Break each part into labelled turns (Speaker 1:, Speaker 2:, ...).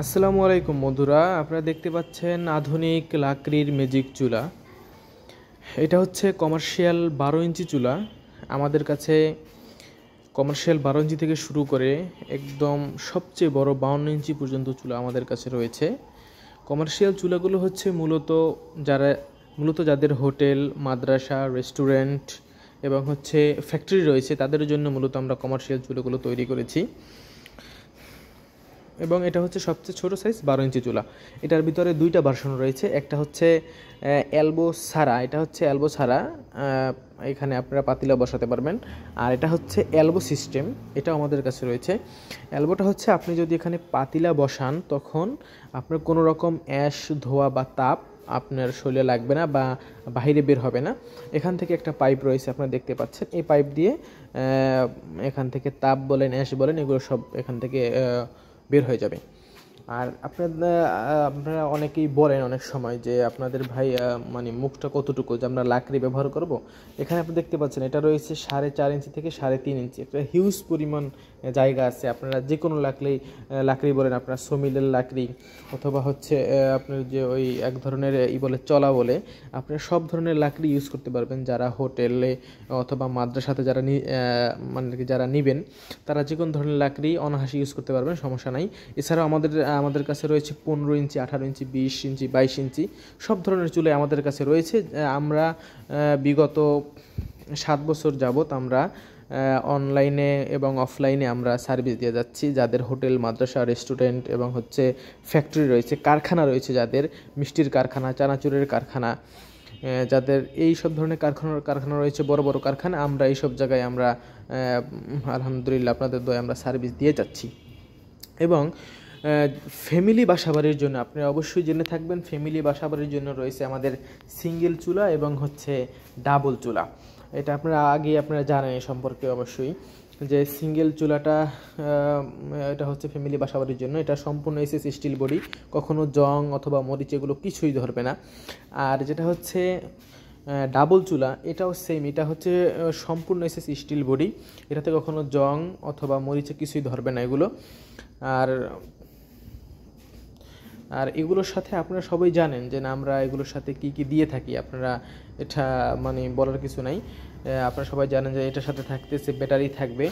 Speaker 1: আসসালামু আলাইকুম বন্ধুরা, আপনারা দেখতে পাচ্ছেন আধুনিক লাকড়ির ম্যাজিক চুলা। এটা হচ্ছে কমার্শিয়াল 12 ইঞ্চি চুলা। আমাদের কাছে কমার্শিয়াল 12 ইঞ্চি থেকে শুরু করে একদম সবচেয়ে বড় 52 ইঞ্চি পর্যন্ত চুলা আমাদের কাছে রয়েছে। কমার্শিয়াল চুলাগুলো হচ্ছে মূলত যাদের হোটেল, মাদ্রাসা, রেস্টুরেন্ট এবং হচ্ছে ফ্যাক্টরি রয়েছে তাদের জন্য মূলত আমরা কমার্শিয়াল চুলাগুলো তৈরি করেছি। এবং এটা হচ্ছে সবচেয়ে ছোটো সাইজ 12 ইঞ্চি চুলা। এটার ভিতরে দুইটা ভার্সন রয়েছে, একটা হচ্ছে এলবো ছাড়া, এটা হচ্ছে এলবো ছাড়া, এখানে আপনারা পাতিলা বসাতে পারবেন। আর এটা হচ্ছে এলবো সিস্টেম, এটাও আমাদের কাছে রয়েছে। এলবোটা হচ্ছে আপনি যদি এখানে পাতিলা বসান তখন আপনার কোনো রকম অ্যাশ, ধোয়া বা তাপ আপনার শরীরে লাগবে না বা বাহিরে বের হবে না। এখান থেকে একটা পাইপ রয়েছে, আপনারা দেখতে পাচ্ছেন। এই পাইপ দিয়ে এখান থেকে তাপ বলেন, অ্যাশ বলেন, এগুলো সব এখান থেকে বের হয়ে যাবে। আর আপনারা অনেকেই বলেন অনেক সময় যে আপনাদের ভাই মানে মুখটা কতটুকু, যে আমরা লাকড়ি ব্যবহার করব। এখানে আপনি দেখতে পাচ্ছেন এটা রয়েছে 4.5 ইঞ্চি থেকে 3.5 ইঞ্চি, একটা হিউজ পরিমাণ জায়গা আছে। আপনারা যে কোনো লাকড়ি বলেন, আপনার সমিলের লাকড়ি অথবা হচ্ছে আপনার যে ওই এক ধরনের বলে চলা বলে, আপনারা সব ধরনের লাকড়ি ইউজ করতে পারবেন। যারা হোটেলে অথবা মাদ্রাসাতে যারা নিবেন তারা যে কোনো ধরনের লাকড়ি অনায়াসে ইউজ করতে পারবেন, সমস্যা নাই। এছাড়াও আমাদের কাছে রয়েছে 15 ইঞ্চি, 18 ইঞ্চি, 20 ইঞ্চি, 22 ইঞ্চি সব ধরনের চুলাই আমাদের কাছে রয়েছে। আমরা বিগত 7 বছর যাবত আমরা অনলাইনে এবং অফলাইনে আমরা সার্ভিস দিয়ে যাচ্ছি। যাদের হোটেল, মাদ্রাসা, রেস্টুরেন্ট এবং হচ্ছে ফ্যাক্টরি রয়েছে, কারখানা রয়েছে, যাদের মিষ্টির কারখানা, চানাচুরের কারখানা, যাদের এই সব ধরনের কারখানা রয়েছে, বড় বড় কারখানা, আমরা এই সব জায়গায় আমরা আলহামদুলিল্লাহ আপনাদের দয়ে আমরা সার্ভিস দিয়ে যাচ্ছি। এবং ফ্যামিলি বাসাবাড়ির জন্য আপনারা অবশ্যই জেনে থাকবেন, ফ্যামিলি বাসাবাড়ির জন্য রয়েছে আমাদের সিঙ্গেল চুলা এবং হচ্ছে ডাবল চুলা। এটা আপনারা জানেন এই সম্পর্কে অবশ্যই, যে সিঙ্গেল চুলাটা এটা হচ্ছে ফ্যামিলি বাসাবাড়ির জন্য। এটা সম্পূর্ণ এসএস স্টিল বডি, কখনো জং অথবা মরিচ এগুলো কিছুই ধরবে না। আর যেটা হচ্ছে ডাবল চুলা, এটাও সেম, এটা হচ্ছে সম্পূর্ণ এসএস স্টিল বডি, এটাতে কখনো জং অথবা মরিচে কিছুই ধরবে না এগুলো। আর এগুলোর সাথে আপনারা সবাই জানেন যে না আমরা এগুলোর সাথে কি কি দিয়ে থাকি, আপনারা এটা মানে বলার কিছু নাই। আপনারা সবাই জানেন যে এটার সাথে থাকতেছে ব্যাটারি থাকবে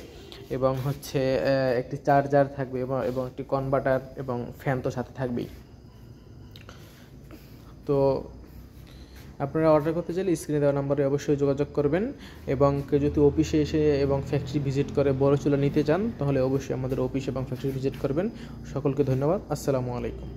Speaker 1: এবং হচ্ছে একটি চার্জার থাকবে এবং একটি কনভার্টার এবং ফ্যান তো সাথে থাকবেই। তো আপনারা অর্ডার করতে চাইলে স্ক্রিনে দেওয়া নাম্বারে অবশ্যই যোগাযোগ করবেন। এবং কেউ যদি অফিসে এসে এবং ফ্যাক্টরি ভিজিট করে বড় চুলা নিতে চান তাহলে অবশ্যই আমাদের অফিস এবং ফ্যাক্টরি ভিজিট করবেন। সকলকে ধন্যবাদ। আসসালামু আলাইকুম।